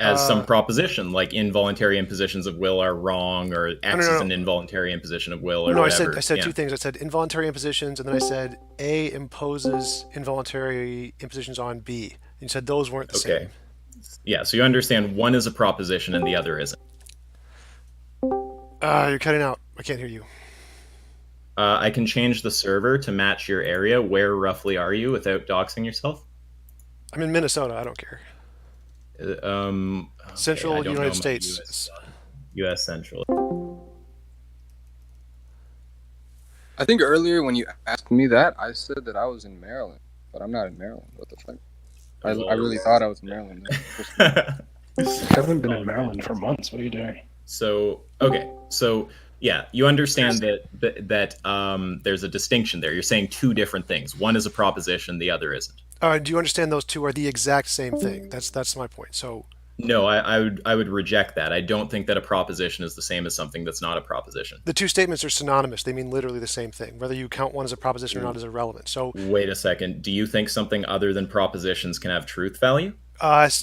as some proposition, like involuntary impositions of will are wrong, or X is no. an involuntary imposition of will, or No, whatever. I said two things. I said involuntary impositions, and then I said A imposes involuntary impositions on B. And you said those weren't the Okay. same. Yeah, so you understand one is a proposition and the other isn't. You're cutting out. I can't hear you. I can change the server to match your area. Where roughly are you without doxing yourself? I'm in Minnesota. I don't care. Okay, Central I don't United know my States. US Central. I think earlier when you asked me that, I said that I was in Maryland, but I'm not in Maryland. What the fuck? I really thought I was in Maryland. I haven't been in Maryland for months. What are you doing? So, okay. So, yeah, you understand that there's a distinction there. You're saying two different things. One is a proposition, the other isn't. Do you understand those two are the exact same thing? That's my point. So No, I would reject that. I don't think that a proposition is the same as something that's not a proposition. the two statements are synonymous. They mean literally the same thing. Whether you count one as a proposition or not is irrelevant. So Wait a second. Do you think something other than propositions can have truth value?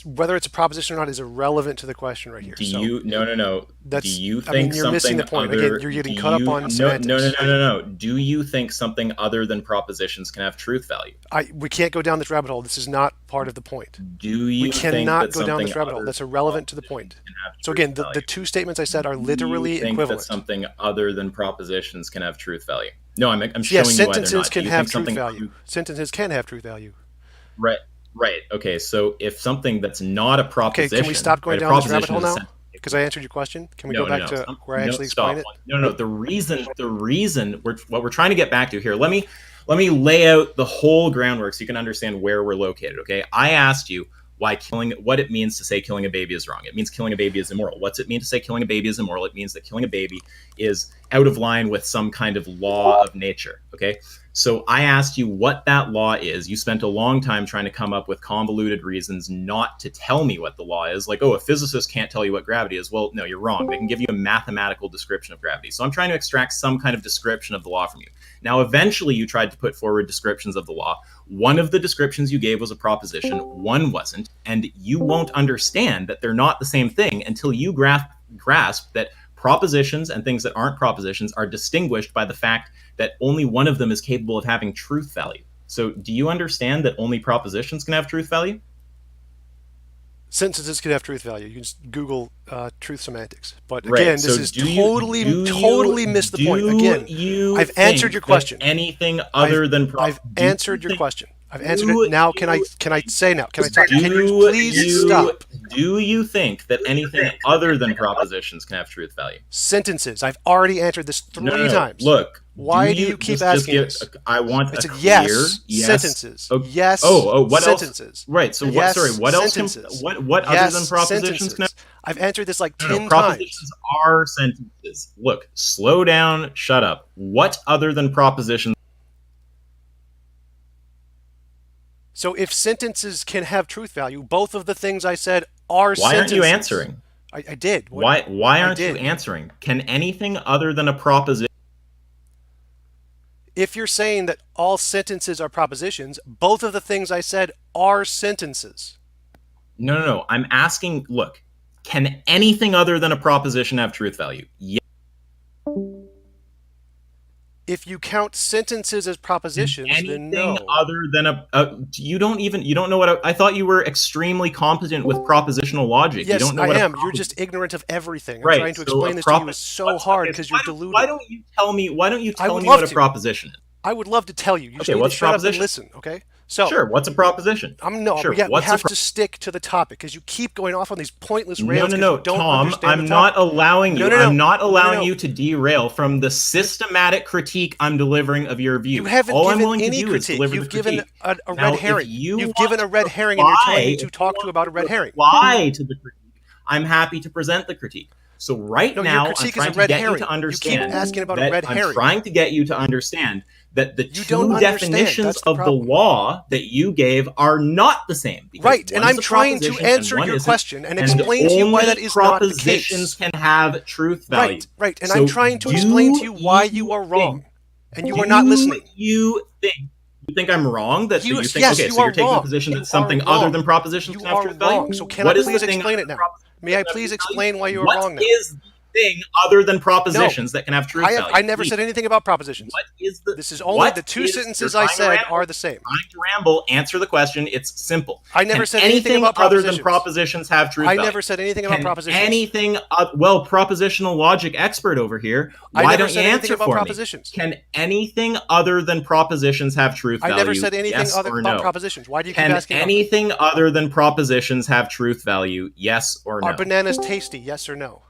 whether it's a proposition or not is irrelevant to the question right here. Do you no? That's, Do you I mean, think you're something missing the point. other? Again, you're getting do caught up you- on no, semantics. no. Do you think something other than propositions can have truth value? We can't go down this rabbit hole. This is not part of the point. Do you We think cannot that go down this something rabbit hole. other That's than irrelevant to the point. propositions can have So truth again, the value? two statements I said are Do literally you think equivalent. that something other than propositions can have truth value? No, I'm showing Yes, you why they're sentences not. can Do you have think truth something value. Sentences can have truth value. Right. Okay. So if something that's not a Okay, proposition, can we stop going right, a down this rabbit proposition hole is a now? sentence. Because I answered your question. Can we No, go back to where I actually stop. explain it? No. The reason what we're trying to get back to here. Let me lay out the whole groundwork so you can understand where we're located. Okay. I asked you what it means to say killing a baby is wrong. It means killing a baby is immoral. What's it mean to say killing a baby is immoral? It means that killing a baby is out of line with some kind of law of nature. Okay. So I asked you what that law is. You spent a long time trying to come up with convoluted reasons not to tell me what the law is. Like, oh, a physicist can't tell you what gravity is. Well, no, you're wrong. They can give you a mathematical description of gravity. So I'm trying to extract some kind of description of the law from you. Now, eventually you tried to put forward descriptions of the law. One of the descriptions you gave was a proposition. One wasn't. And you won't understand that they're not the same thing until you grasp that propositions and things that aren't propositions are distinguished by the fact that only one of them is capable of having truth value. So do you understand that only propositions can have truth value? Sentences can have truth value. You can just Google truth semantics. But Right. again, So this is totally missed the point. Again, I've answered your question. Anything other than I've answered your question. I've answered it. Now, can I say now? Can I talk? Can you please stop? Do you think that anything other than propositions can have truth value? Sentences. I've already answered this three times. Look. Why do you keep asking this? I want It's a a clear yes. Sentences. Okay. Yes. What sentences. else? Right. So yes, what? Sorry. What else? What other than propositions can have? I've answered this like 10 times. Propositions are sentences. Look. Slow down. Shut up. What other than propositions? So if sentences can have truth value, both of the things I said are sentences. Why aren't you answering? I did. Why aren't you answering? Can anything other than a proposition? If you're saying that all sentences are propositions, both of the things I said are sentences. No. I'm asking, look, can anything other than a proposition have truth value? Yes. If you count sentences as propositions, then no. Anything other than you don't know what I thought you were extremely competent with propositional logic. Yes, you don't know I am. You're just ignorant of everything. I'm trying to explain this to you is so hard because you're deluded. Why don't you tell me what a proposition is? I would love to tell you. You Okay, just need what's to shut up and proposition? listen, okay? So Sure, what's a proposition? We have to stick to the topic because you keep going off on these pointless rails. No, Tom, I'm not allowing you. I'm not allowing you to derail from the systematic critique I'm delivering of your view. You haven't All I'm given willing to any do is critique. deliver You've the given critique. a Now, red herring. if you You've given a red herring, and you're trying me to talk to you about a red herring. Reply to the critique. I'm happy to present the critique. So now, your critique I'm is trying a red to get herring. you to understand. You keep asking about that a red herring. I'm trying to get you to understand that the You don't two understand. definitions That's the of the problem. law that you gave are not the same. because Right, and one is I'm a trying to proposition answer and one your isn't, question and explain to you why that is not the case. Propositions can have truth value. Right, and So I'm trying to explain to you why you are wrong, and you are not listening. You think you think I'm wrong? That you think yes, okay? you So are you're taking wrong. the position You that something are wrong. other than propositions You can have are truth value. wrong. So can What I is the please thing explain other it than now? May I propositions that have please truth value? explain why you are What wrong now? is the thing other than propositions that can have truth value? I never Please. said anything about propositions. What is the? This is only what the two is- sentences you're I trying to said ramble. are the same. Trying to ramble. Answer the question. It's simple. I never Can said anything about other than propositions. propositions have truth I value? never said anything about Can propositions. anything? Well, propositional logic expert over here. I Why never don't you said anything answer about for propositions. me? Can anything other than propositions have truth value? I never said anything yes other or about no? propositions. Why do you keep Can asking about them? anything other than propositions have truth value? Yes or Are no? bananas tasty? Yes or no?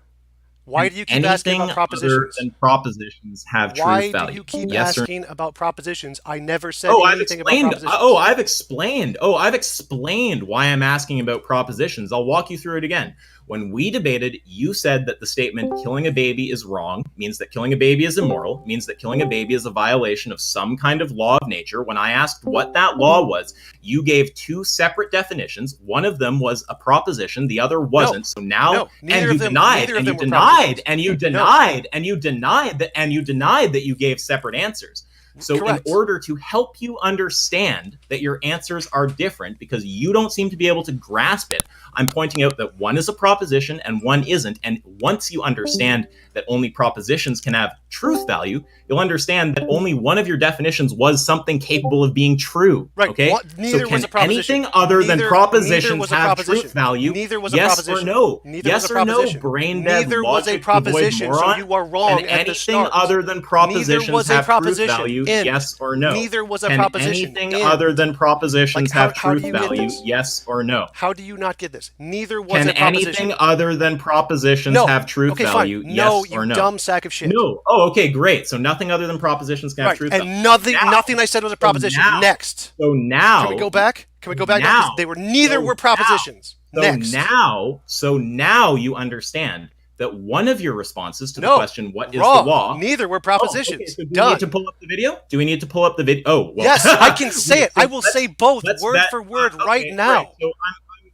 Why Can do you keep asking anything about propositions? other than propositions have Why truth do value? you keep yes or no? asking about propositions? I never said Oh, I've anything about explained. propositions. Oh, I've explained. Oh, I've explained why I'm asking about propositions. I'll walk you through it again. When we debated, you said that the statement killing a baby is wrong, means that killing a baby is immoral, means that killing a baby is a violation of some kind of law of nature. When I asked what that law was, you gave two separate definitions. One of them was a proposition, the other wasn't. So now, and you denied, and you denied, and you denied, and you denied that, and you denied that you gave separate answers. So Correct. in order to help you understand that your answers are different, because you don't seem to be able to grasp it, I'm pointing out that one is a proposition and one isn't. And once you understand that only propositions can have truth value, you'll understand that only one of your definitions was something capable of being true. Right. Okay. Neither so can was a proposition. anything other than propositions have proposition. truth value? Neither was a yes proposition. or no? Neither yes was a or no? proposition. Brain dead Neither was a logic proposition. devoid So moron? you are wrong Can at the anything start. other than Neither propositions was a have truth proposition. value? End. Yes or no? Neither was a Can proposition. anything End. other than propositions Like, how have do truth you get value? this? Yes or no? How do you not get this? Neither was Can a proposition. anything other than propositions No. have truth Okay, value? fine. Yes No, or you no? dumb sack of shit. No. Oh, okay, great. So nothing other than propositions can have Right. truth And value. nothing I said was a proposition. now- Next. So now, Can we go back? Can we go back? now- Because they were neither so were propositions. So Next. now you understand that one of your responses to the No. question, what is Wrong. the law? Neither were Oh, propositions. okay, so do we Done. need to pull up the video? Do we need to pull up the video? Oh, well. Yes, I can say it. I will Let's- say both let's word bet- for word okay, right now. Great. So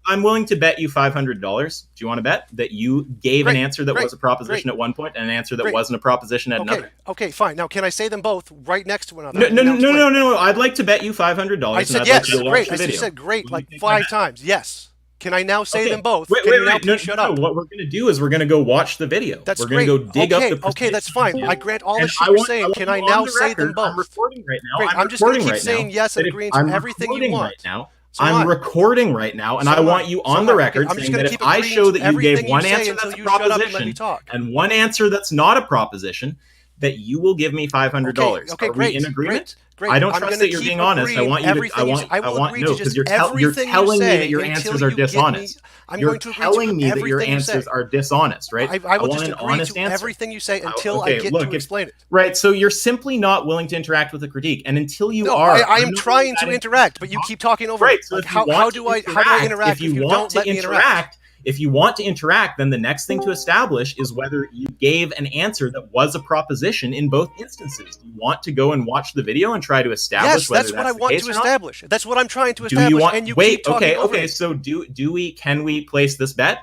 I'm willing to bet you $500. Do you want to bet that you gave an answer that was a proposition at one point and an answer that wasn't a proposition at another? Okay, fine. Now, can I say them both right next to one another? No. I'd like to bet you $500. I said yes. Great. I said great like 5 times. Yes. Can I now say them both? Wait. No, shut up. What we're going to do is we're going to go watch the video. That's we're great. going to go dig up the Okay, that's fine. I grant all the and shit I you're want- saying. I Can want I you on now the say record. them both? I'm recording right now. Great. I'm just going to keep saying yes and agreeing to everything you want. Right now. So I'm what? recording right now, and So I want what? you So on the what? record I'm just saying gonna that keep if I agreeing show to that you gave everything one you say answer until that's a you shut up and let me proposition talk. and one answer that's not a proposition, that you will give me $500. Okay, Are great. we in agreement? Great. I don't I'm trust gonna that you're keep being honest. I agreeing want you to. I everything you want. say. I will agree to no, just because you're everything you telling me say that your until answers you are get me- dishonest. I'm You're going to agree telling to me that your everything you answers say. are dishonest, right? I will want just an agree honest to answer. everything you say until Okay, I get look, to explain it. Right, so you're simply not willing to interact with the critique, and until you No, are, I I'm am not trying really to that interact, but you keep talking over Right, me. so Like, if you how want do to I interact if you don't let me interact? If you want to interact, then the next thing to establish is whether you gave an answer that was a proposition in both instances. Do you want to go and watch the video and try to establish Yes, whether that's what I the want case to or not? establish. That's what I'm trying to Do establish, you want? and you wait, keep talking over okay. me. So can we place this bet?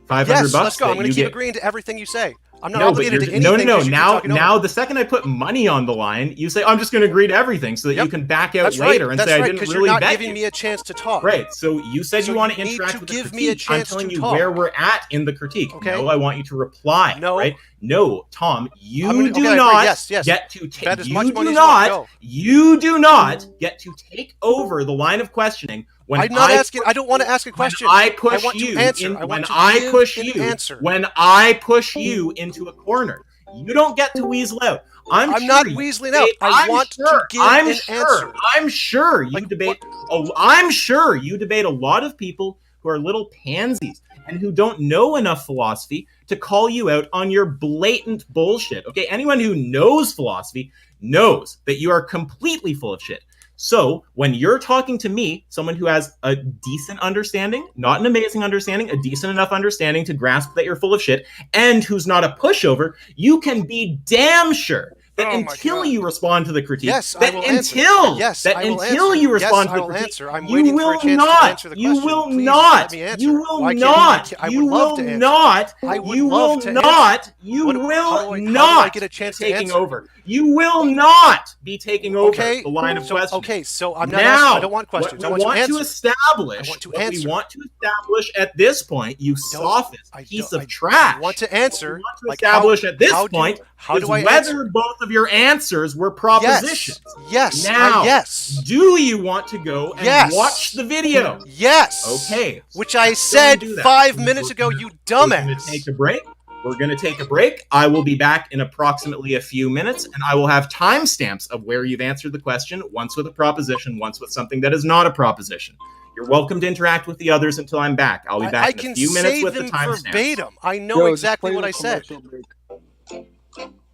$500 Yes, bucks. let's go. I'm going to keep get... agreeing to everything you say. I'm not No, but obligated to you're, anything. no. because you keep talking over Now, me. the second I put money on the line, you say, "I'm just going to agree to everything," so that you can back out That's later right. and That's say, right, "I didn't because really you're not bet giving you." me a chance to talk. Right. So you said So you want to you need interact to with the give critique. me a I'm chance telling to you talk. where we're at in the critique. Okay. No, I want you to reply. No. Right? No, Tom, you I'm gonna- do okay, I agree. not Yes. get to take. Bet as You much do money as you want. not. Go. You do not get to take over the line of questioning when I'm not asking. I don't want to ask a question. When I push want to you answer. in, I want when to I give push an you, answer. when I push you into a corner, you don't get to weasel out. I'm sure not you weaseling debate- out. I I'm want to sure- give I'm an sure, answer. I'm sure you Like, debate. Oh, I'm sure you debate a lot of people who are little pansies and who don't know enough philosophy to call you out on your blatant bullshit. Okay, anyone who knows philosophy knows that you are completely full of shit. So when you're talking to me, someone who has a decent understanding, not an amazing understanding, a decent enough understanding to grasp that you're full of shit, and who's not a pushover, you can be damn sure that Oh my until God. you respond to the critique, Yes, I that will until answer. Yes, that I will until answer. you respond Yes, to I the will critique, answer. I'm you waiting for a will chance to not. answer the You question. will Please not. let me answer. You will Why can't not. I would You love will to answer. not. I would You love will to not. answer. You What- will how do I not get a be chance to taking answer? over. You will not be taking over Okay. the line of questioning. Okay, so I'm not Now, asking. I don't want questions. what I we want to want to answer. establish, I want to what we answer. want to establish at this point, you sophist piece of I trash. want to What we answer. want to Like establish at this how point how is do I whether answer? both of your answers were propositions. Yes. Now, yes. do you want to go and Yes. watch the video? Yes. Okay. Which I let's go and said do that. 5 minutes ago, you We're going to dumbass. take a break. We're going to take a break. I will be back in approximately a few minutes, and I will have timestamps of where you've answered the question, once with a proposition, once with something that is not a proposition. You're welcome to interact with the others until I'm back. I'll be back in a few minutes with the I can timestamps. save them verbatim. I know exactly what I said.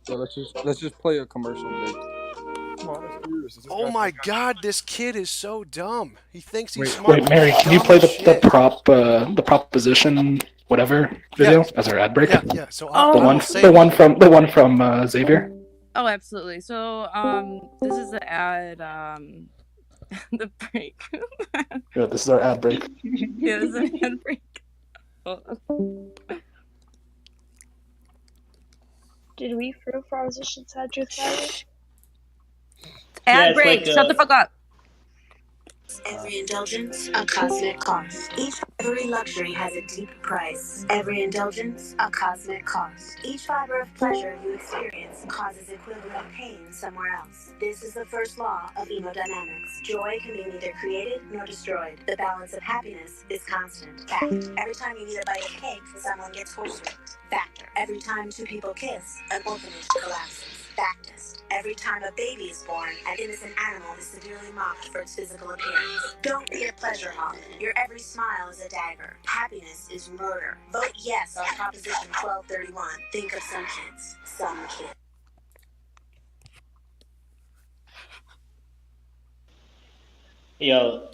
So let's just play a commercial break. Oh my God, this kid is so dumb. He thinks he's Wait, smart. Wait, Mary, can you Dumb play as the shit. proposition whatever video as our ad break? Yeah. So The I one will say the one from Xavier. Oh, absolutely. So, this is the ad, the break. Yeah, this is our ad break. Yeah, this is an ad break. Did we prove propositions had truth value? Ad break. Shut the fuck up. Every indulgence, a cosmic cost. Every luxury has a deep price. Every indulgence, a cosmic cost. Each fiber of pleasure you experience causes equivalent pain somewhere else. This is the first law of hemodynamics. Joy can be neither created nor destroyed. The balance of happiness is constant. Fact. Every time you eat a bite of cake, someone gets hoarser. Factor. Every time two people kiss, an orphanage collapses. Factist. Every time a baby is born, an innocent animal is severely mocked for its physical appearance. Don't be a pleasure hog. Your every smile is a dagger. Happiness is murder. Vote yes on Proposition 1231. Think of some kids. Some kids. Yo,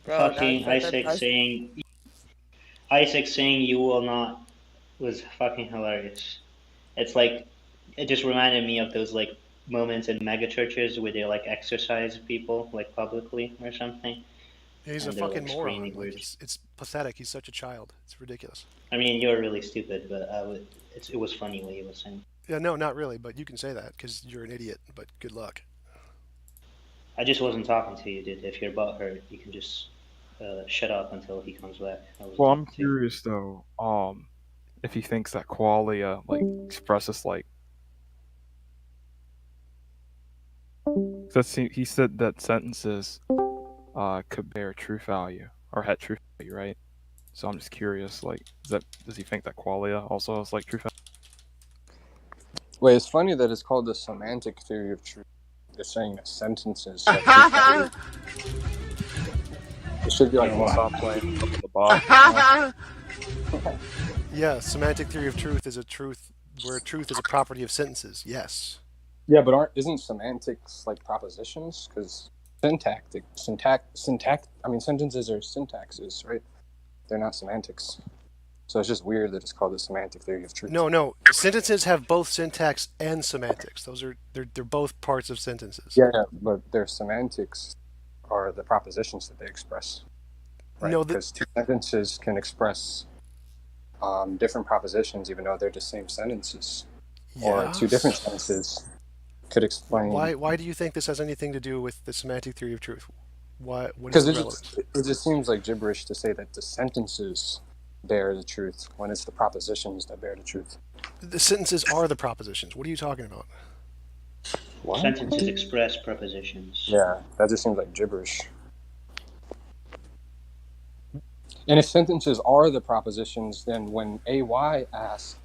Bro, fucking that's- Isaac saying you will not was fucking hilarious. It's like it just reminded me of those like moments in mega churches where they like exercise people like publicly or something. he's a And they're, fucking like, moron. screaming Like, words. it's pathetic. He's such a child. It's ridiculous. I mean, you're really stupid, but it was funny what you were saying. Yeah, no, not really. But you can say that because you're an idiot. But good luck. I just wasn't talking to you, dude. If you're butthurt, you can just shut up until he comes back. Well, I'm curious though, if he thinks that qualia like expresses like. He said that sentences could bear truth value or had truth value, right? So I'm just curious, like, does he think that qualia also has like truth value? Wait, it's funny that it's called the semantic theory of truth. They're saying that sentences have truth value. It should be like Stop playing the box. Yeah, semantic theory of truth is a truth where truth is a property of sentences. Yes. Yeah, but isn't semantics like propositions? Because sentences are syntaxes, right? They're not semantics. So it's just weird that it's called the semantic theory of truth. No. Sentences have both syntax and semantics. They're both parts of sentences. Yeah, but their semantics are the propositions that they express. Right? No, because two sentences can express different propositions, even though they're the same sentences. Or two different sentences could explain. Why do you think this has anything to do with the semantic theory of truth? What is Because the relevance? it just seems like gibberish to say that the sentences bear the truth when it's the propositions that bear the truth. The sentences are the propositions. What are you talking about? What? Sentences express propositions. Yeah, that just seems like gibberish. And if sentences are the propositions, then when AY asks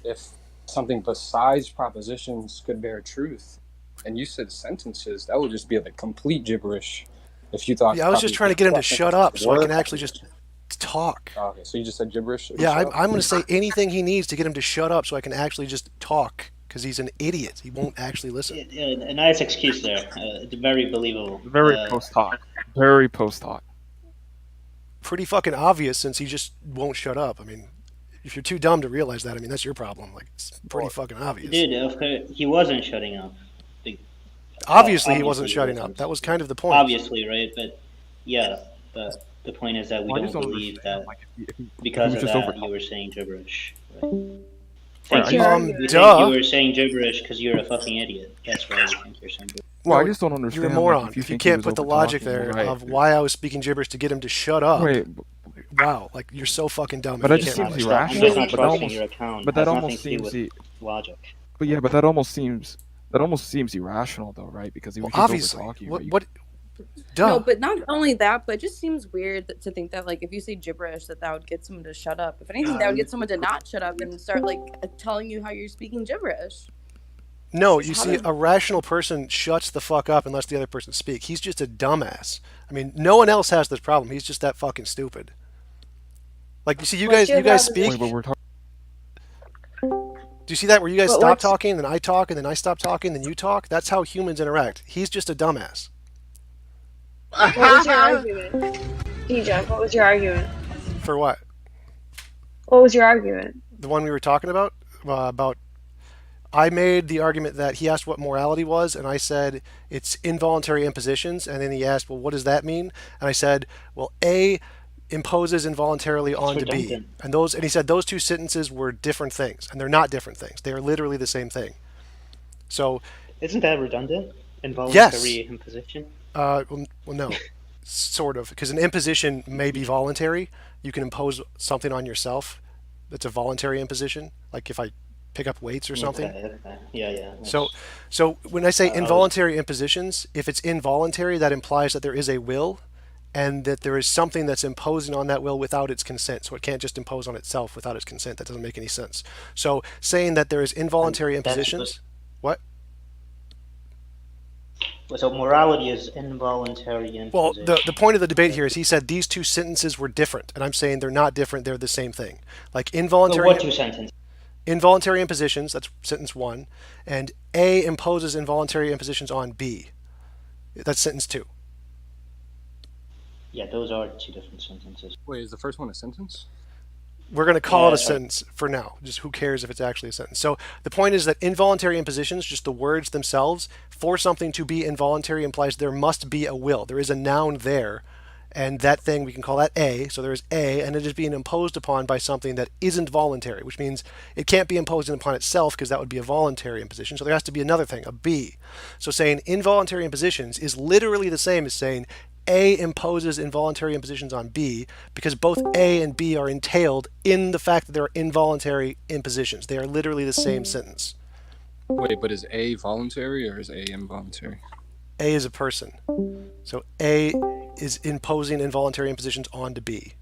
if something besides propositions could bear truth, and you said sentences, that would just be like complete gibberish. If you thought, Yeah, I was just trying to get him to shut up so I can actually just talk. Okay, so you just said gibberish? Yeah, I'm going to say anything he needs to get him to shut up so I can actually just talk, because he's an idiot. He won't actually listen. A nice excuse there. Very believable. Very post hoc. Very post hoc. Pretty fucking obvious since he just won't shut up. I mean, if you're too dumb to realize that, I mean, that's your problem. Like, it's pretty fucking obvious. Dude, of course, he wasn't shutting up. Obviously, he wasn't shutting up. That was kind of the point. Obviously, right? But yeah, but the point is that we Well, I don't just don't believe understand, that like, if he because was of just that over. you were saying gibberish. Right? Right, You duh. think you were saying gibberish because you're a fucking idiot. That's why you think you're saying gibberish. Well, No, I just don't understand. You're a like, moron. if you If you think he can't was put the over logic talking, there right? of why I was speaking gibberish to get him to shut up. Wait, Wow, like you're so fucking dumb. but if that you just can't seems realize that. I'm irrational. just not But that trusting almost, your account. but Has that nothing almost to do seems with logic. But yeah, but that almost seems irrational though, right? Because he was just Obviously, over talking. what? Duh. No, but not only that, but it just seems weird to think that, like, if you say gibberish, that would get someone to shut up. If anything, that would get someone to not shut up and start, like, telling you how you're speaking gibberish. No, you see, a rational person shuts the fuck up and lets the other person speak. He's just a dumbass. I mean, no one else has this problem. He's just that fucking stupid. Like, you see, you guys speak. Wait, but we're talking. Do you see that where you guys stop talking, then I talk, and then I stop talking, then you talk? That's how humans interact. He's just a dumbass. What was your argument? TJump, what was your argument? For what? What was your argument? The one we were talking about? I made the argument that he asked what morality was, and I said it's involuntary impositions, and then he asked, well, what does that mean? And I said, well, A imposes involuntarily onto B. And he said those two sentences were different things, and they're not different things. They are literally the same thing. So isn't that redundant? Involuntary imposition? Well, no. Sort of, because an imposition may be voluntary. You can impose something on yourself that's a voluntary imposition, like if I pick up weights or something. Okay. Yeah. So when I say involuntary impositions, if it's involuntary, that implies that there is a will and that there is something that's imposing on that will without its consent. So it can't just impose on itself without its consent. That doesn't make any sense. So saying that there is involuntary impositions... What? So morality is involuntary imposition. Well, the point of the debate here is he said these two sentences were different, and I'm saying they're not different, they're the same thing. Like involuntary... what two sentences? Involuntary impositions, that's sentence 1, and A imposes involuntary impositions on B. That's sentence 2. Yeah, those are two different sentences. Wait, is the first one a sentence? We're going to call it a sentence for now. Just who cares if it's actually a sentence. So the point is that involuntary impositions, just the words themselves, for something to be involuntary implies there must be a will. There is a noun there, and that thing, we can call that A. So there is A, and it is being imposed upon by something that isn't voluntary, which means it can't be imposed upon itself because that would be a voluntary imposition. So there has to be another thing, a B. So saying involuntary impositions is literally the same as saying A imposes involuntary impositions on B, because both A and B are entailed in the fact that there are involuntary impositions. They are literally the same sentence. Wait, but is A voluntary or is A involuntary? A is a person. So A is imposing involuntary impositions onto B.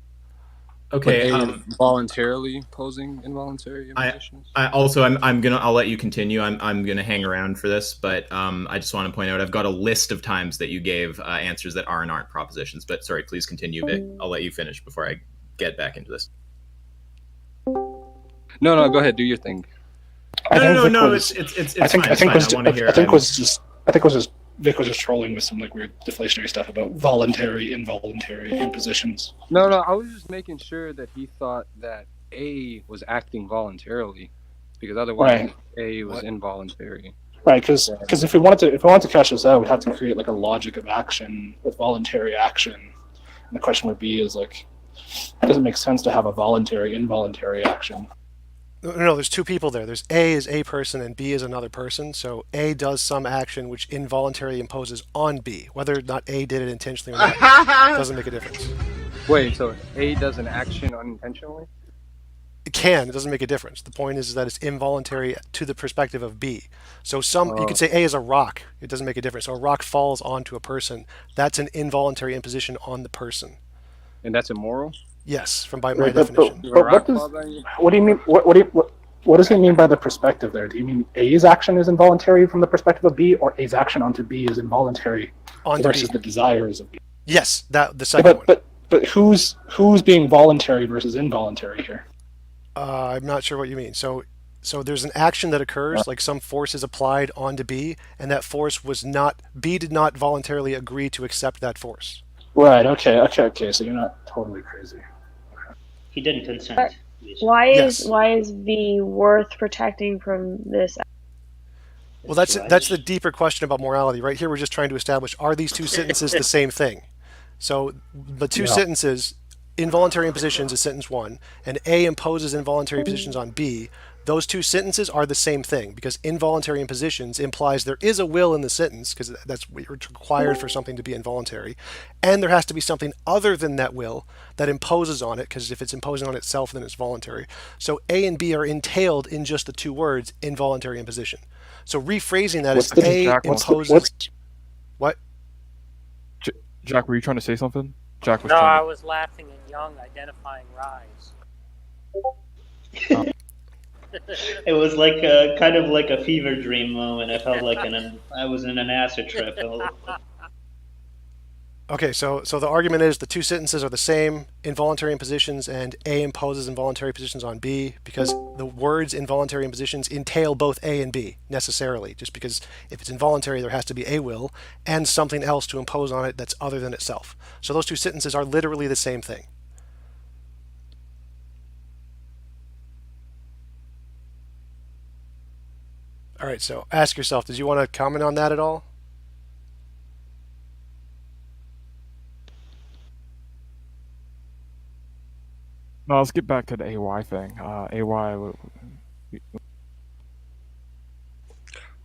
Okay. Voluntarily imposing involuntary impositions. I'll let you continue. I'm gonna hang around for this, but I just want to point out I've got a list of times that you gave answers that are and aren't propositions. But sorry, please continue, Vic. I'll let you finish before I get back into this. No, go ahead. Do your thing. No. It's fine. I think Vic was just trolling with some like weird deflationary stuff about voluntary, involuntary impositions. No, I was just making sure that he thought that A was acting voluntarily, because otherwise A was involuntary. Right, because if we wanted to catch this out, we'd have to create like a logic of action with voluntary action, and the question would be is like, it doesn't make sense to have a voluntary, involuntary action. No, there's two people there. There's A is a person and B is another person. So A does some action which involuntarily imposes on B. Whether or not A did it intentionally or not doesn't make a difference. Wait, so A does an action unintentionally? It can. It doesn't make a difference. The point is that it's involuntary to the perspective of B. So you could say A is a rock. It doesn't make a difference. So a rock falls onto a person. That's an involuntary imposition on the person. And that's immoral? Yes, by my definition. But what do you mean? What does he mean by the perspective there? Do you mean A's action is involuntary from the perspective of B, or A's action onto B is involuntary versus the desires of B? Yes, the second one. But who's being voluntary versus involuntary here? I'm not sure what you mean. So there's an action that occurs, like some force is applied onto B, and that force B did not voluntarily agree to accept that force. Right. Okay. So you're not totally crazy. He didn't consent. Yes. Why is V worth protecting from this? Well, that's the deeper question about morality. Right here, we're just trying to establish, are these two sentences the same thing? So the two sentences, involuntary impositions is sentence 1, and A imposes involuntary positions on B. Those two sentences are the same thing because involuntary impositions implies there is a will in the sentence, because that's what required for something to be involuntary, and there has to be something other than that will that imposes on it, because if it's imposing on itself, then it's voluntary. So A and B are entailed in just the two words involuntary imposition. So rephrasing that is A imposes. What? Jack, were you trying to say something? Jack was No, trying I to. was laughing at Young identifying Rise. It was like a kind of like a fever dream moment. I felt like I was in an acid trip. Okay, so the argument is the two sentences are the same, involuntary impositions, and A imposes involuntary positions on B because the words involuntary impositions entail both A and B necessarily. Just because if it's involuntary, there has to be a will and something else to impose on it that's other than itself. So those two sentences are literally the same thing. All right, so ask yourself, did you want to comment on that at all? No, let's get back to the AY thing. AY.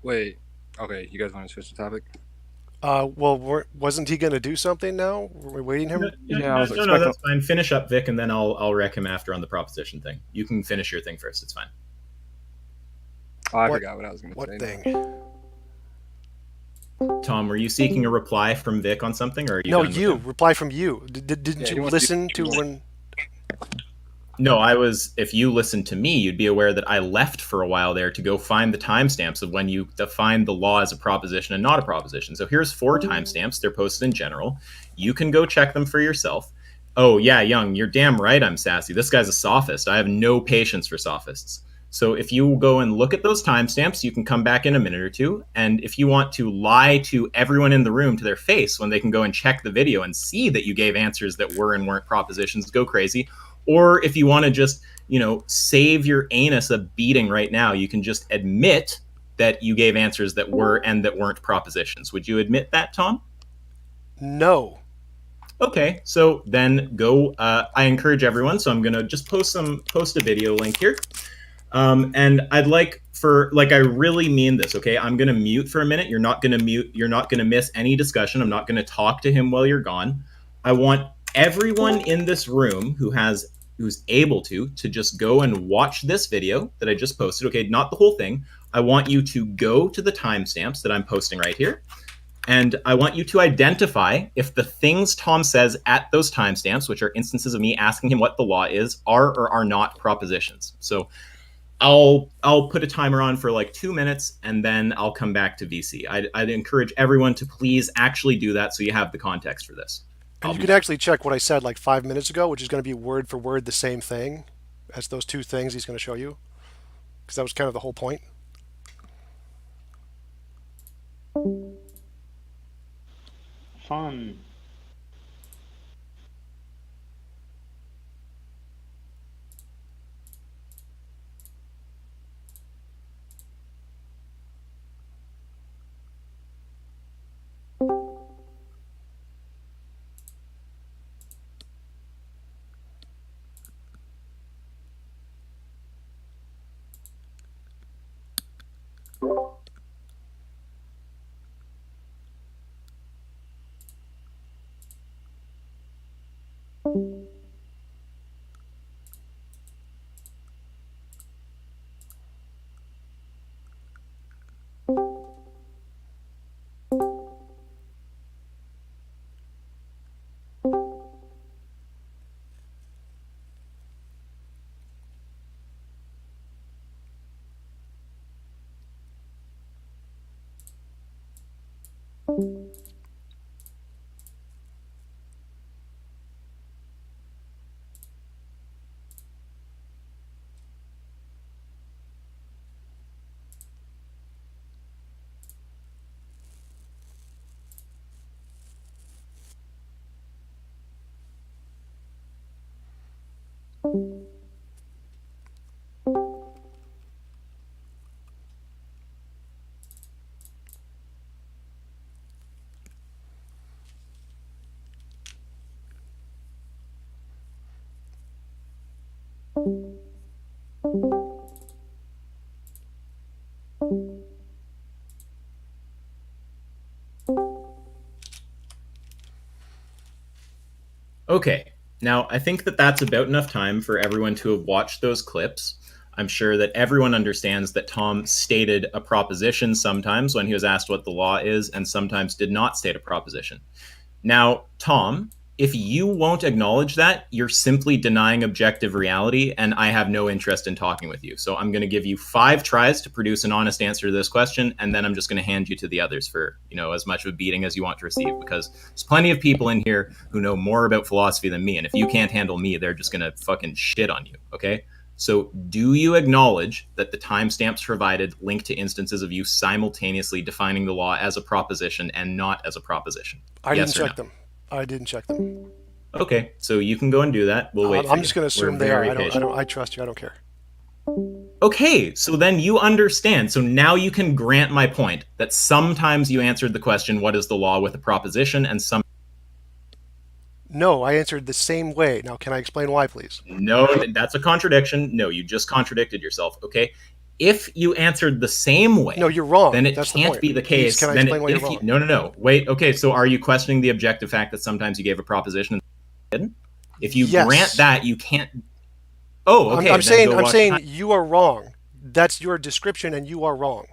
Wait. Okay, you guys want to switch the topic? Well, wasn't he going to do something now? Were we waiting him? Yeah, I was No, expecting. that's fine. Finish up, Vic, and then I'll wreck him after on the proposition thing. You can finish your thing first. It's fine. Oh, I forgot what I was going to say. What thing? Tom, were you seeking a reply from Vic on something, or are you? No, done with you. him? Reply from you. Didn't you listen to when? No, I was. If you listened to me, you'd be aware that I left for a while there to go find the timestamps of when you defined the law as a proposition and not a proposition. So here's 4 timestamps. They're posted in general. You can go check them for yourself. Oh, yeah, Young, you're damn right I'm sassy. This guy's a sophist. I have no patience for sophists. So if you go and look at those timestamps, you can come back in a minute or two. And if you want to lie to everyone in the room to their face when they can go and check the video and see that you gave answers that were and weren't propositions, go crazy. Or if you want to just, save your anus a beating right now, you can just admit that you gave answers that were and that weren't propositions. Would you admit that, Tom? No. Okay, so then go. I encourage everyone. So I'm gonna just post a video link here, and I'd like I really mean this. Okay, I'm gonna mute for a minute. You're not gonna mute. You're not gonna miss any discussion. I'm not gonna talk to him while you're gone. I want everyone in this room who's able to just go and watch this video that I just posted. Okay, not the whole thing. I want you to go to the timestamps that I'm posting right here. And I want you to identify if the things Tom says at those timestamps, which are instances of me asking him what the law is, are or are not propositions. So I'll put a timer on for like 2 minutes, and then I'll come back to VC. I'd encourage everyone to please actually do that so you have the context for this. And you can actually check what I said like 5 minutes ago, which is going to be word for word the same thing as those two things he's going to show you, because that was kind of the whole point. Fun. Okay, now I think that that's about enough time for everyone to have watched those clips. I'm sure that everyone understands that Tom stated a proposition sometimes when he was asked what the law is, and sometimes did not state a proposition. Now, Tom, if you won't acknowledge that, you're simply denying objective reality, and I have no interest in talking with you. So I'm going to give you 5 tries to produce an honest answer to this question, and then I'm just going to hand you to the others for, as much of a beating as you want to receive, because there's plenty of people in here who know more about philosophy than me, and if you can't handle me, they're just going to fucking shit on you, okay? So do you acknowledge that the timestamps provided link to instances of you simultaneously defining the law as a proposition and not as a proposition? I didn't check them. Okay, so you can go and do that. We'll wait. I'm just going to assume they are. I trust you. I don't care. Okay, so then you understand. So now you can grant my point that sometimes you answered the question, what is the law, with a proposition, and some... No, I answered the same way. Now, can I explain why, please? No, that's a contradiction. No, you just contradicted yourself, okay? If you answered the same way... No, you're wrong. Then it that's can't be the case. Please, can I explain why you're wrong? No. Wait, okay, so are you questioning the objective fact that sometimes you gave a proposition and didn't? If you grant that, you can't... Oh, okay. I'm saying you are wrong. That's your description, and you are wrong.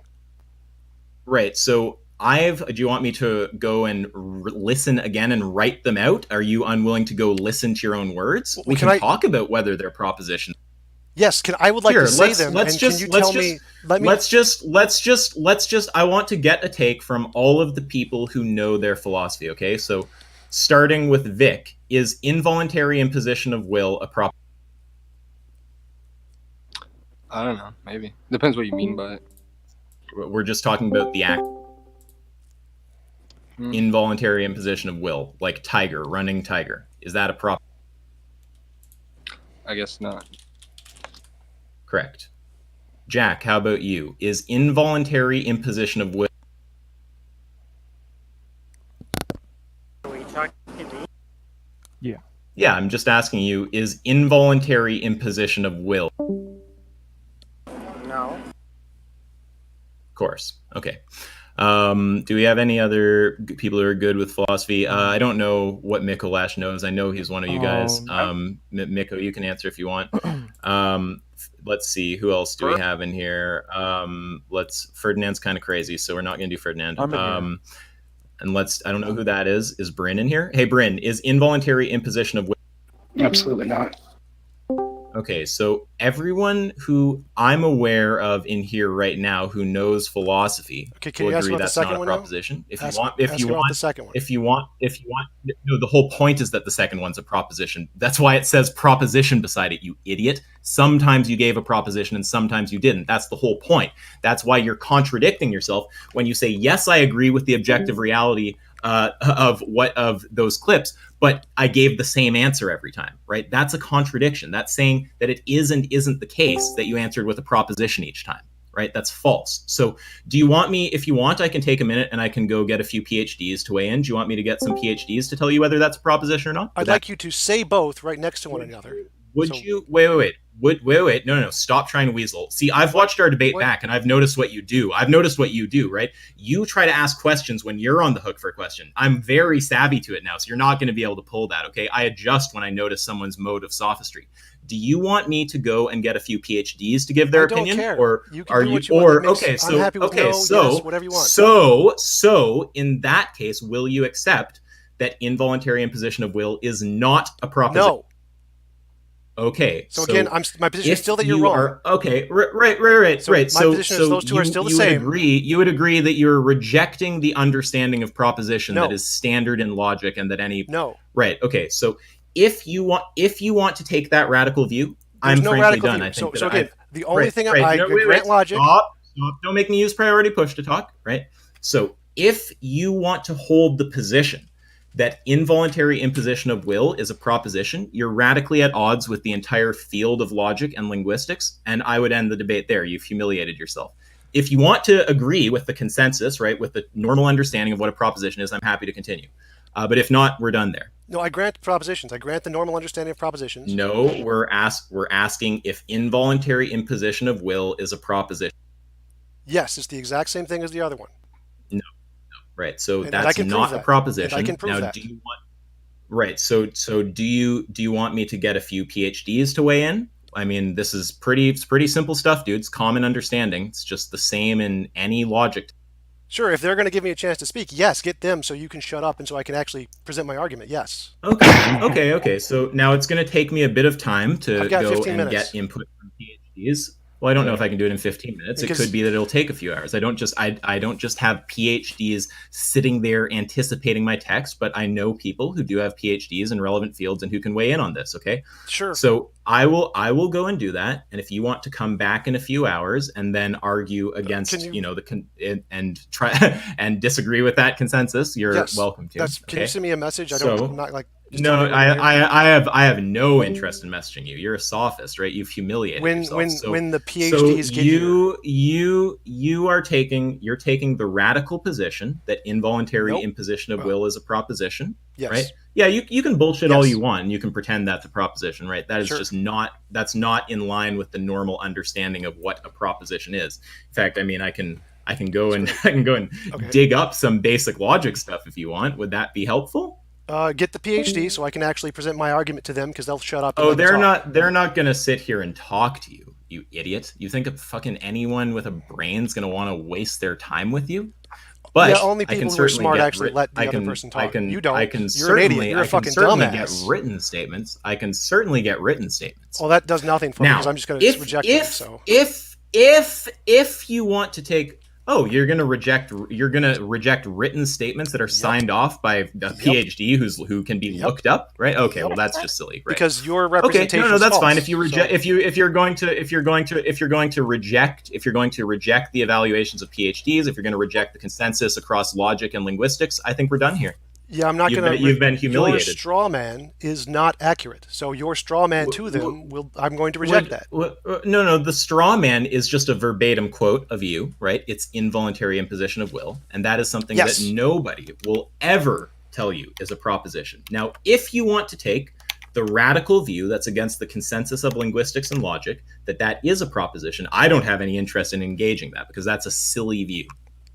Right, so... do you want me to go and listen again and write them out? Are you unwilling to go listen to your own words? We can talk about whether they're propositions. Yes, I would like to say them. Can you tell me? Let's just. I want to get a take from all of the people who know their philosophy. Okay, so starting with Vic, is involuntary imposition of will a proposition? I don't know. Maybe depends what you mean by it. We're just talking about the act. Involuntary imposition of will, like tiger, running tiger. Is that a prop? I guess not. Correct. Jack, how about you? Is involuntary imposition of will... Are we talking to me? Yeah. Yeah, I'm just asking you, is involuntary imposition of will... No. Of course. Okay. Do we have any other people who are good with philosophy? I don't know what Mikolash knows. I know he's one of you guys. Miko, you can answer if you want. Let's see. Who else do we have in here? Ferdinand's kind of crazy, so we're not going to do Ferdinand. And I don't know who that is. Is Bryn in here? Hey, Bryn, is involuntary imposition of will... Absolutely not. Okay, so everyone who I'm aware of in here right now who knows philosophy will agree that's not a proposition. If you want, no, the whole point is that the second one's a proposition. That's why it says proposition beside it, you idiot. Sometimes you gave a proposition and sometimes you didn't. That's the whole point. That's why you're contradicting yourself when you say, yes, I agree with the objective reality of those clips, but I gave the same answer every time, right? That's a contradiction. That's saying that it is and isn't the case that you answered with a proposition each time, right? That's false. So do you want me, if you want, I can take a minute and I can go get a few PhDs to weigh in. Do you want me to get some PhDs to tell you whether that's a proposition or not? I'd like you to say both right next to one another. Would you? Wait. No. Stop trying to weasel. See, I've watched our debate back, and I've noticed what you do. Right? You try to ask questions when you're on the hook for a question. I'm very savvy to it now, so you're not going to be able to pull that, okay? I adjust when I notice someone's mode of sophistry. Do you want me to go and get a few PhDs to give their opinion? Care. Or you can are do you? What you want. Okay, so I'm happy with okay, no, so yes, whatever you want. So in that case, will you accept that involuntary imposition of will is not a proposition? No. Okay. So again, my position is still that you're wrong. Okay. Right. So my position is those two are still the same. You would agree that you're rejecting the understanding of proposition that is standard in logic and that any... No. Right. Okay. So if you want to take that radical view, I'm frankly done. I think so again, the only thing I grant logic... Stop. Don't make me use priority push to talk, right? So if you want to hold the position that involuntary imposition of will is a proposition, you're radically at odds with the entire field of logic and linguistics, and I would end the debate there. You've humiliated yourself. If you want to agree with the consensus, right, with the normal understanding of what a proposition is, I'm happy to continue. But if not, we're done there. No, I grant propositions. I grant the normal understanding of propositions. No, we're asking if involuntary imposition of will is a proposition. Yes, it's the exact same thing as the other one. No, right. So And that's not a proposition. And I can prove now, that. do you want? Right. So do you want me to get a few PhDs to weigh in? I mean, this is pretty simple stuff, dude. It's common understanding. It's just the same in any logic. Sure, if they're going to give me a chance to speak, yes, get them so you can shut up and so I can actually present my argument. Yes. Okay. So now it's going to take me a bit of time to go and minutes. get input from PhDs. Well, I don't know if I can do it in 15 minutes. Because it could be that it'll take a few hours. I don't just have PhDs sitting there anticipating my text, but I know people who do have PhDs in relevant fields and who can weigh in on this. Okay. Sure. So I will go and do that. And if you want to come back in a few hours and then argue against, and try and disagree with that consensus, you're welcome to. Can you send me a message? I'm not like. No, I have no interest in messaging you. You're a sophist, right? You've humiliated yourself. When the PhDs get you are taking the radical position that involuntary imposition of will is a proposition, right? Yeah, you can bullshit all you want, and you can pretend that's a proposition, right? That is just that's not in line with the normal understanding of what a proposition is. In fact, I mean, I can go and dig up some basic logic stuff if you want. Would that be helpful? Get the PhD so I can actually present my argument to them because they'll shut up. They're not going to sit here and talk to you, you idiot. You think fucking anyone with a brain's going to want to waste their time with you? But only people who are smart actually let the other person talk. You don't. You're an idiot. You're a fucking dumbass. Get written statements. I can certainly get written statements. Well, that does nothing for me because I'm just going to reject them. So if you want to take. Oh, you're gonna reject written statements that are signed off by a PhD who can be looked up, right? Okay, well that's just silly, right? Because your representation. Okay, no, that's false, fine. If you reject, if you're going to reject the evaluations of PhDs, if you're going to reject the consensus across logic and linguistics, I think we're done here. Yeah, I'm not going to. You've been humiliated. Your straw man is not accurate. So your straw man to them I'm going to reject that. No. The straw man is just a verbatim quote of you, right? It's involuntary imposition of will, and that is something that nobody will ever tell you is a proposition. Now, if you want to take the radical view that's against the consensus of linguistics and logic, that is a proposition, I don't have any interest in engaging that because that's a silly view.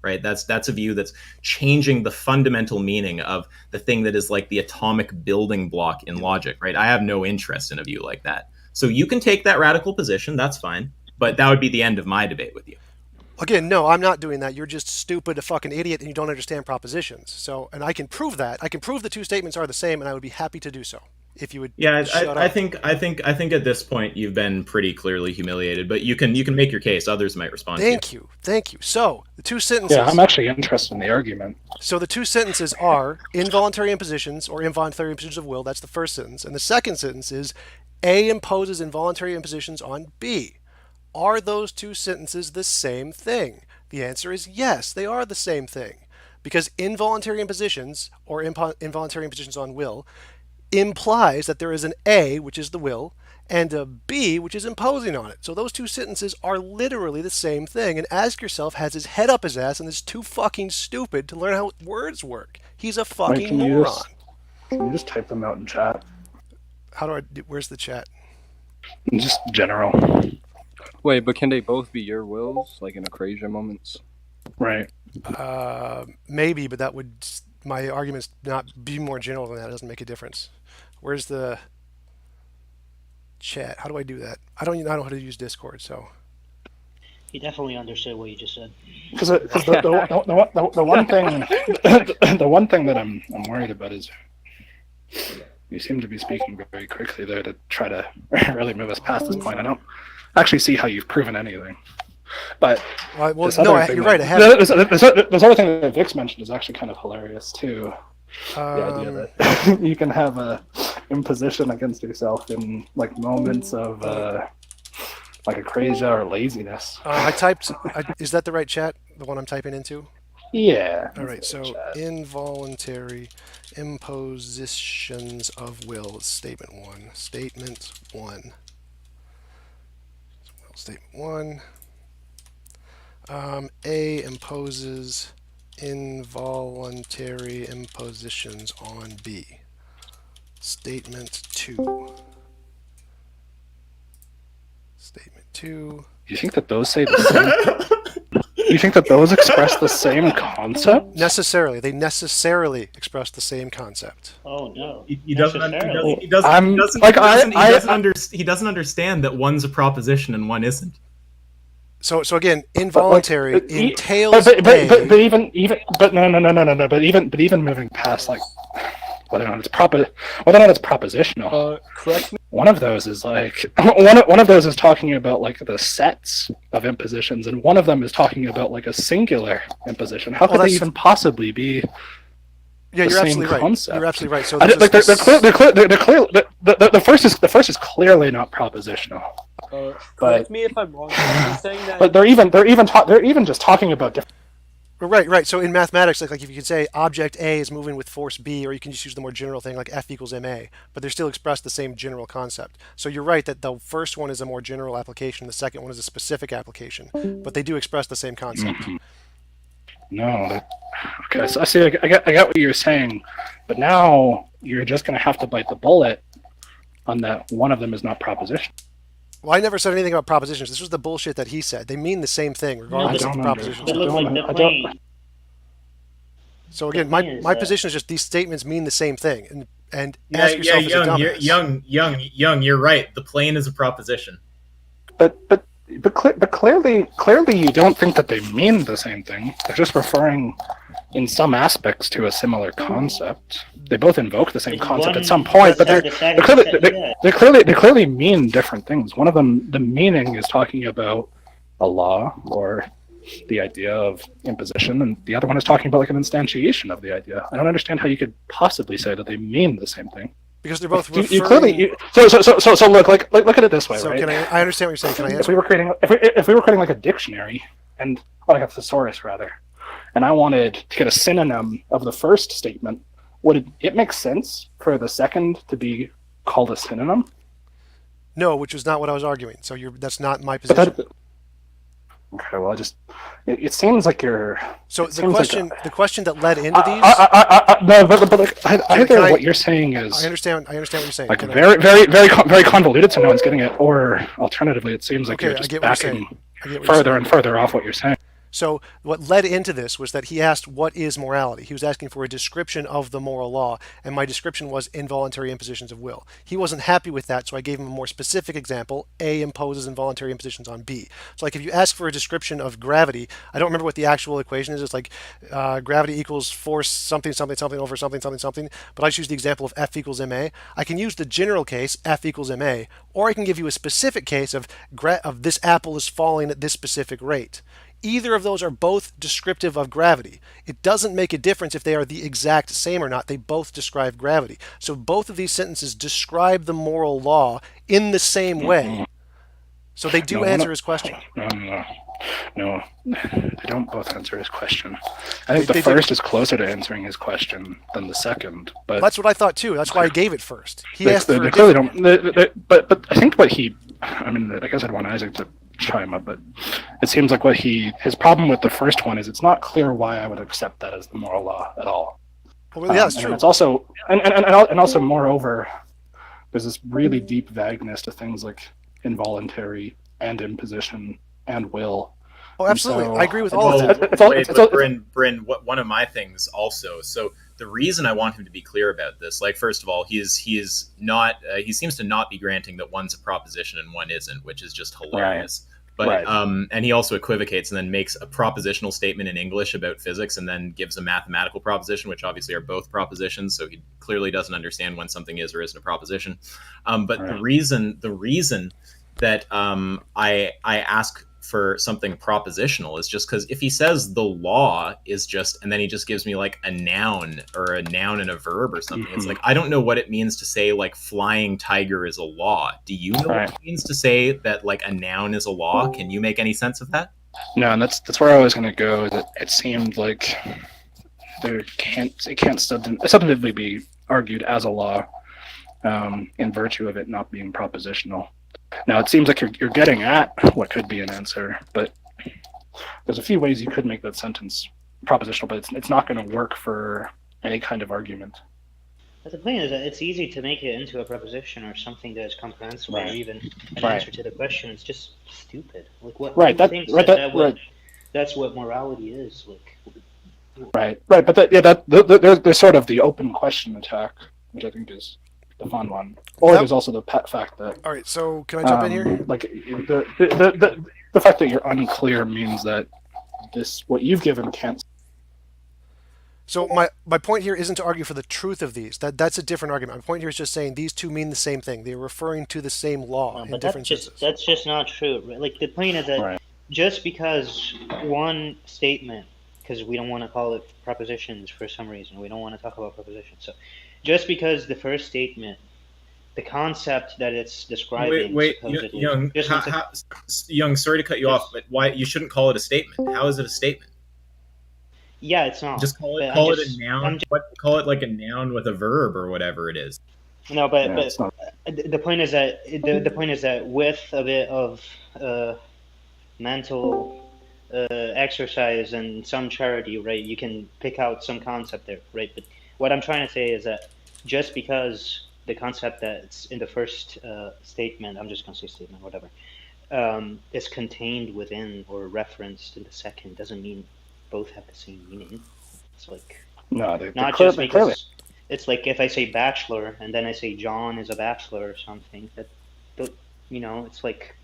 Right, that's a view that's changing the fundamental meaning of the thing that is like the atomic building block in logic. Right, I have no interest in a view like that. So you can take that radical position, that's fine, but that would be the end of my debate with you. Again, no, I'm not doing that. You're just stupid, a fucking idiot, and you don't understand propositions. So, and I can prove that. I can prove the two statements are the same, and I would be happy to do so. If you would, I think at this point you've been pretty clearly humiliated, but you can make your case. Others might respond. Thank you. So the two sentences. Yeah, I'm actually interested in the argument. So the two sentences are involuntary impositions or involuntary impositions of will. That's the first sentence, and the second sentence is A imposes involuntary impositions on B. Are those two sentences the same thing? The answer is yes, they are the same thing, because involuntary impositions or involuntary impositions on will implies that there is an A, which is the will, and a B, which is imposing on it. So those two sentences are literally the same thing. And Ask Yourself has his head up his ass and is too fucking stupid to learn how words work. He's a fucking moron. Can you just type them out in chat? Where's the chat? Just general. Wait, but can they both be your wills, like in Acrasia moments? Right. Maybe, but that would... My argument's not be more general than that. It doesn't make a difference. Where's the chat? How do I do that? I don't know how to use Discord, so. He definitely understood what you just said. Because the one thing that I'm worried about is you seem to be speaking very quickly there to try to really move us past this point. I don't actually see how you've proven anything. But you're right. I have this other thing that Vix mentioned is actually kind of hilarious too. The idea that you can have a imposition against yourself in like moments of like Acrasia or laziness. Is that the right chat? The one I'm typing into? Yeah. All right. So involuntary impositions of will. Statement one. Statement one. A imposes involuntary impositions on B. Statement 2. Statement 2. You think that those say the same? You think that those express the same concept? Necessarily. They necessarily express the same concept. Oh no. He doesn't understand that one's a proposition and one isn't. So again, involuntary entails but even moving past like whether or not it's propositional. Correct me. One of those is like one of those is talking about like the sets of impositions, and one of them is talking about like a singular imposition. How could they even possibly be? Yeah, the you're same absolutely right. concept? You're absolutely right. So the first is clearly not propositional. Correct me if I'm wrong. You're saying that. But they're even just talking about different. Right. So in mathematics, like if you could say object A is moving with force B, or you can just use the more general thing like F equals ma, but they're still express the same general concept. So you're right that the first one is a more general application, the second one is a specific application, but they do express the same concept. Mm-hmm. No. Okay, so I see. I got what you're saying, but now you're just going to have to bite the bullet on that one of them is not proposition. Well, I never said anything about propositions. This was the bullshit that he said. They mean the same thing, regardless of the propositions. It looks like the plane. So again, my position is just these statements mean the same thing, and ask yourself as a dumbass. Young, you're right. The plane is a proposition. But clearly you don't think that they mean the same thing. They're just referring in some aspects to a similar concept. They both invoke the same concept at some point, but they clearly mean different things. One of them, the meaning is talking about a law or the idea of imposition, and the other one is talking about like an instantiation of the idea. I don't understand how you could possibly say that they mean the same thing. Because they're both you clearly. So look at it this way, so right? I understand what you're saying. Can I answer? If we were creating like a dictionary, and like a thesaurus rather, and I wanted to get a synonym of the first statement, would it make sense for the second to be called a synonym? No, which was not what I was arguing. So that's not my position. Okay, well, it seems like you're. So the question that led into these. No, but like either what you're saying is. I understand what you're saying. Like very convoluted, so no one's getting it, or alternatively, it seems like you're just backing further and further off what you're saying. So what led into this was that he asked, what is morality? He was asking for a description of the moral law, and my description was involuntary impositions of will. He wasn't happy with that, so I gave him a more specific example. A imposes involuntary impositions on B. So like if you ask for a description of gravity, I don't remember what the actual equation is. It's like gravity equals force something, something, something over something, something, something. But I choose the example of F equals ma. I can use the general case, F equals ma, or I can give you a specific case of this apple is falling at this specific rate. Either of those are both descriptive of gravity. It doesn't make a difference if they are the exact same or not. They both describe gravity. So both of these sentences describe the moral law in the same way. So they do answer his question. No, they don't both answer his question. I think the first is closer to answering his question than the second. But that's what I thought too. That's why I gave it first. He asked for they clearly don't. But I think what he, I mean, I guess I'd want Isaac to chime up, but it seems like his problem with the first one is it's not clear why I would accept that as the moral law at all. Well, yeah, that's true. And it's also and also moreover, there's this really deep vagueness to things like involuntary and imposition and will. Oh, absolutely. So, I agree with all of that. Bryn, one of my things also. So the reason I want him to be clear about this, like, first of all, he seems to not be granting that one's a proposition and one isn't, which is just hilarious. Right. But and he also equivocates and then makes a propositional statement in English about physics and then gives a mathematical proposition, which obviously are both propositions. So he clearly doesn't understand when something is or isn't a proposition. But the reason that I ask for something propositional is just because if he says the law is just, and then he just gives me like a noun or a noun and a verb or something, it's like, I don't know what it means to say like flying tiger is a law. Do you know what it means to say that like a noun is a law? Can you make any sense of that? No, and that's where I was going to go. That it seemed like it can't substantively be argued as a law in virtue of it not being propositional. Now, it seems like you're getting at what could be an answer, but there's a few ways you could make that sentence propositional, but it's not going to work for any kind of argument. But the point is that it's easy to make it into a proposition or something that is comprehensible, or even an answer to the question. It's just stupid. Like what? Right. That's what morality is. Like. Right. But there's sort of the open question attack, which I think is the fun one. Or there's also the fact that. All right. So can I jump in here? Like the fact that you're unclear means that what you've given can't. So my point here isn't to argue for the truth of these. That's a different argument. My point here is just saying these two mean the same thing. They're referring to the same law in different senses. That's just not true. Like the point is that just because one statement, because we don't want to call it propositions for some reason, we don't want to talk about propositions. So just because the first statement, the concept that it's describing, Young, sorry to cut you off, but why you shouldn't call it a statement? How is it a statement? Yeah, it's not. Just call it a noun. Call it like a noun with a verb or whatever it is. No, but the point is that with a bit of mental exercise and some charity, right, you can pick out some concept there, right? But what I'm trying to say is that just because the concept that's in the first statement, I'm just going to say statement, whatever, is contained within or referenced in the second doesn't mean both have the same meaning. It's like not just because it's like if I say bachelor and then I say John is a bachelor or something, that it's like.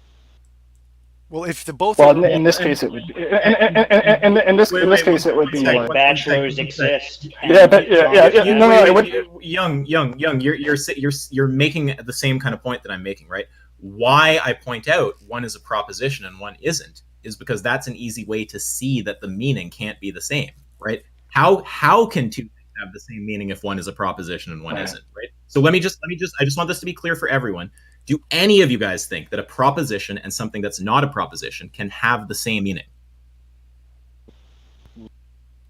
Well, if the both. Well, in this case, it would. In this case, it would be like bachelors exist. Yeah. No. Young. You're making the same kind of point that I'm making, right? Why I point out one is a proposition and one isn't is because that's an easy way to see that the meaning can't be the same, right? How can two things have the same meaning if one is a proposition and one isn't, right? So I just want this to be clear for everyone. Do any of you guys think that a proposition and something that's not a proposition can have the same meaning?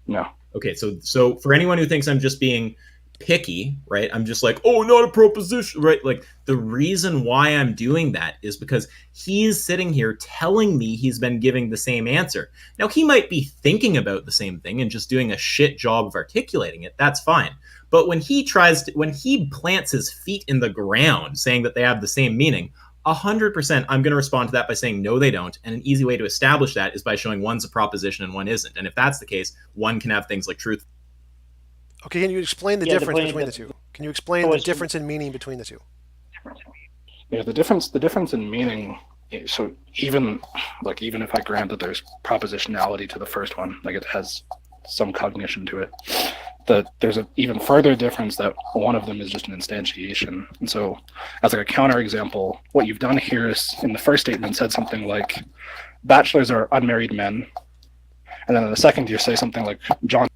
No. Okay, so for anyone who thinks I'm just being picky, right? I'm just like, oh, not a proposition, right? Like the reason why I'm doing that is because he's sitting here telling me he's been giving the same answer. Now, he might be thinking about the same thing and just doing a shit job of articulating it. That's fine. But when he plants his feet in the ground saying that they have the same meaning, 100% I'm going to respond to that by saying, no, they don't. And an easy way to establish that is by showing one's a proposition and one isn't. And if that's the case, one can have things like truth. Okay, can you explain the difference between the two? Can you explain the difference in meaning between the two? Yeah, the difference in meaning. So even if I grant that there's propositionality to the first one, like it has some cognition to it, there's an even further difference that one of them is just an instantiation. And so, as like a counter example, what you've done here is in the first statement said something like, "Bachelors are unmarried men," and then in the second you say something like, "John."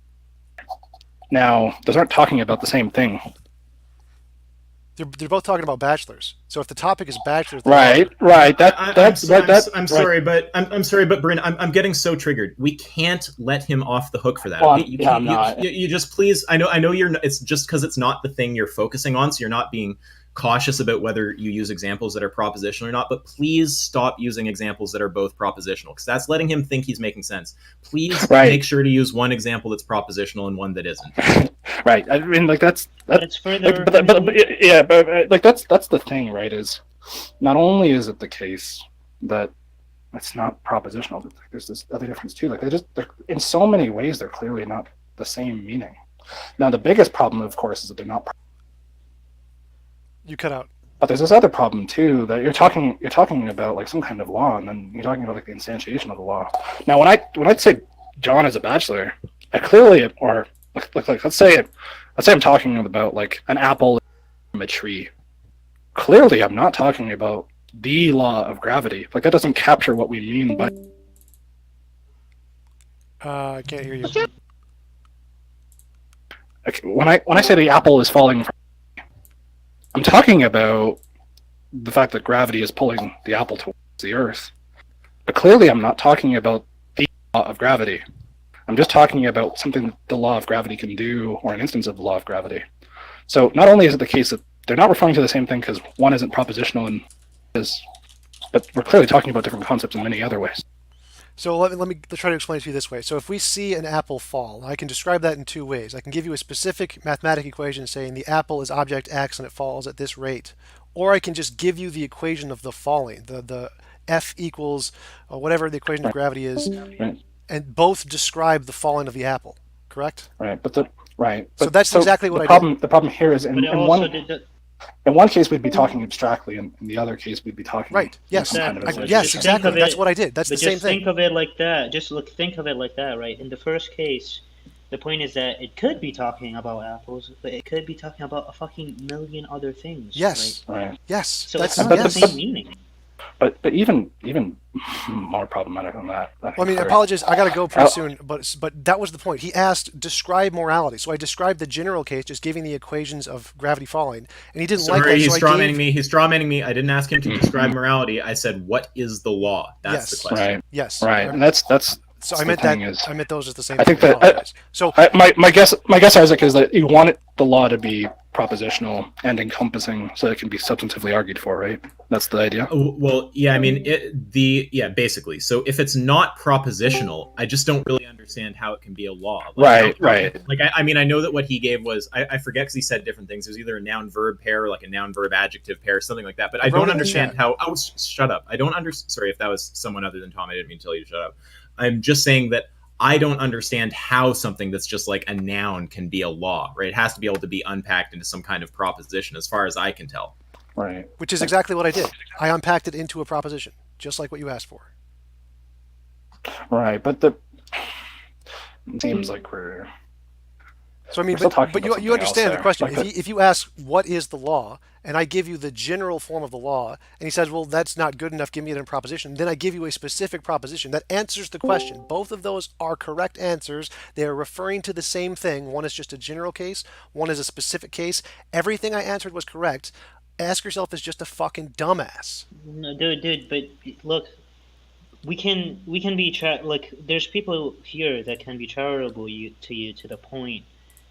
Now, those aren't talking about the same thing. They're both talking about bachelors. So if the topic is bachelors, right. I'm sorry, but Bryn, I'm getting so triggered. We can't let him off the hook for that. Well, okay? You just please. I know you're. It's just because it's not the thing you're focusing on, so you're not being cautious about whether you use examples that are propositional or not. But please stop using examples that are both propositional, because that's letting him think he's making sense. Please make sure to use one example that's propositional and one that isn't. Right. I mean, like that's But it's further. but that's the thing, right? Is not only is it the case that it's not propositional, but there's this other difference too. Like they're in so many ways they're clearly not the same meaning. Now the biggest problem, of course, is that they're not. You cut out. But there's this other problem too, that you're talking about like some kind of law, and then you're talking about like the instantiation of the law. Now when I say John is a bachelor, I clearly, or like let's say I'm talking about like an apple from a tree. Clearly I'm not talking about the law of gravity. Like that doesn't capture what we mean by I can't hear you. Okay, when I say the apple is falling from, I'm talking about the fact that gravity is pulling the apple towards the earth. But clearly I'm not talking about the law of gravity. I'm just talking about something that the law of gravity can do, or an instance of the law of gravity. So not only is it the case that they're not referring to the same thing because one isn't propositional and is, but we're clearly talking about different concepts in many other ways. So let's try to explain it to you this way. So if we see an apple fall, I can describe that in two ways. I can give you a specific mathematical equation saying the apple is object X and it falls at this rate. Or I can just give you the equation of the falling, the F equals whatever the equation of gravity is, and both describe the falling of the apple, correct? Right, So that's exactly what I did. The problem here is in one case we'd be talking abstractly, and in the other case we'd be talking Yes, exactly. Yes, exactly. That's what I did. That's the same thing. Think of it like that. Think of it like that, right? In the first case, the point is that it could be talking about apples, but it could be talking about a fucking million other things. Yes. Right. Yes. So that's it's not the same meaning. But even more problematic than that. Well, I mean, I apologize. I got to go pretty soon, but that was the point. He asked, describe morality. So I described the general case, just giving the equations of gravity falling, and he didn't like that. He's strawmanning me. He's strawmanning me. I didn't ask him to describe morality. I said, what is the law? That's the question. Right. Yes. Right. And that's. So I meant that. I meant those as the same. I think that. My guess, Isaac, is that you want the law to be propositional and encompassing, so it can be substantively argued for. Right. That's the idea. Well, yeah. I mean, basically. So if it's not propositional, I just don't really understand how it can be a law. Right. Like, I mean, I know that what he gave was I forget because he said different things. It was either a noun-verb pair or like a noun-verb-adjective pair, something like that. But I don't understand how. Oh, shut up! I don't understand. Sorry if that was someone other than Tom. I didn't mean to tell you to shut up. I'm just saying that I don't understand how something that's just like a noun can be a law, right? It has to be able to be unpacked into some kind of proposition, as far as I can tell. Right. Which is exactly what I did. I unpacked it into a proposition, just like what you asked for. Right, but it seems like we're. So I mean, but you understand the question. If you ask what is the law, and I give you the general form of the law, and he says, well, that's not good enough, give me it in a proposition, then I give you a specific proposition that answers the question. Both of those are correct answers. They are referring to the same thing. One is just a general case, one is a specific case. Everything I answered was correct. Ask yourself is just a fucking dumbass. No, dude, but look, we can be like there's people here that can be charitable to you to the point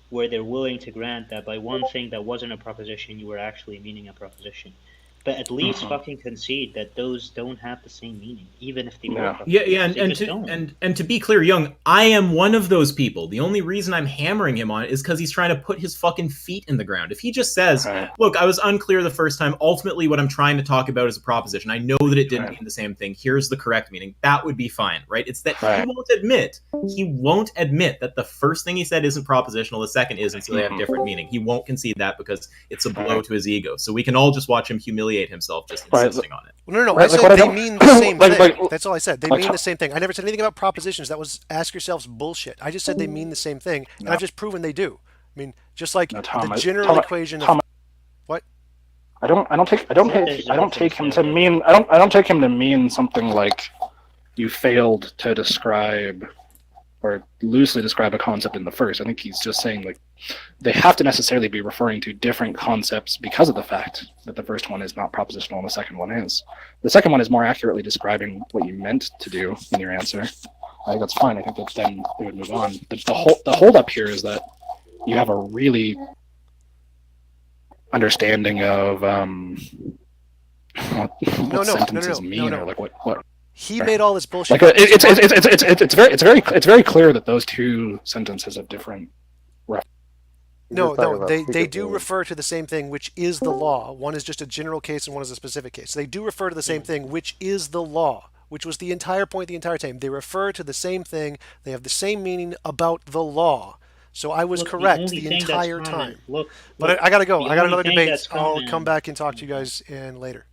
where they're willing to grant that by one thing that wasn't a proposition, you were actually meaning a proposition. But at least fucking concede that those don't have the same meaning, even if they were. Yeah, and to be clear, Young, I am one of those people. The only reason I'm hammering him on it is because he's trying to put his fucking feet in the ground. If he just says, look, I was unclear the first time, ultimately what I'm trying to talk about is a proposition. I know that it didn't mean the same thing. Here's the correct meaning. That would be fine, right? It's that he won't admit that the first thing he said isn't propositional, the second isn't, so they have different meaning. He won't concede that because it's a blow to his ego. So we can all just watch him humiliate himself just insisting on it. No. I said they mean the same thing. That's all I said. They mean the same thing. I never said anything about propositions. That was ask yourselves bullshit. I just said they mean the same thing, and I've just proven they do. I mean, just like the general equation of what? I don't take him to mean something like you failed to describe or loosely describe a concept in the first. I think he's just saying like they have to necessarily be referring to different concepts because of the fact that the first one is not propositional and the second one is. The second one is more accurately describing what you meant to do in your answer. I think that's fine. I think that then we would move on. The hold up here is that you have a really understanding of what sentences mean or like what. He made all this bullshit. Like it's very clear that those two sentences have different. No, they do refer to the same thing, which is the law. One is just a general case and one is a specific case. So they do refer to the same thing, which is the law, which was the entire point the entire time. They refer to the same thing. They have the same meaning about the law. So I was correct the entire time. But I got to go. I got another debate. I'll come back and talk to you guys later.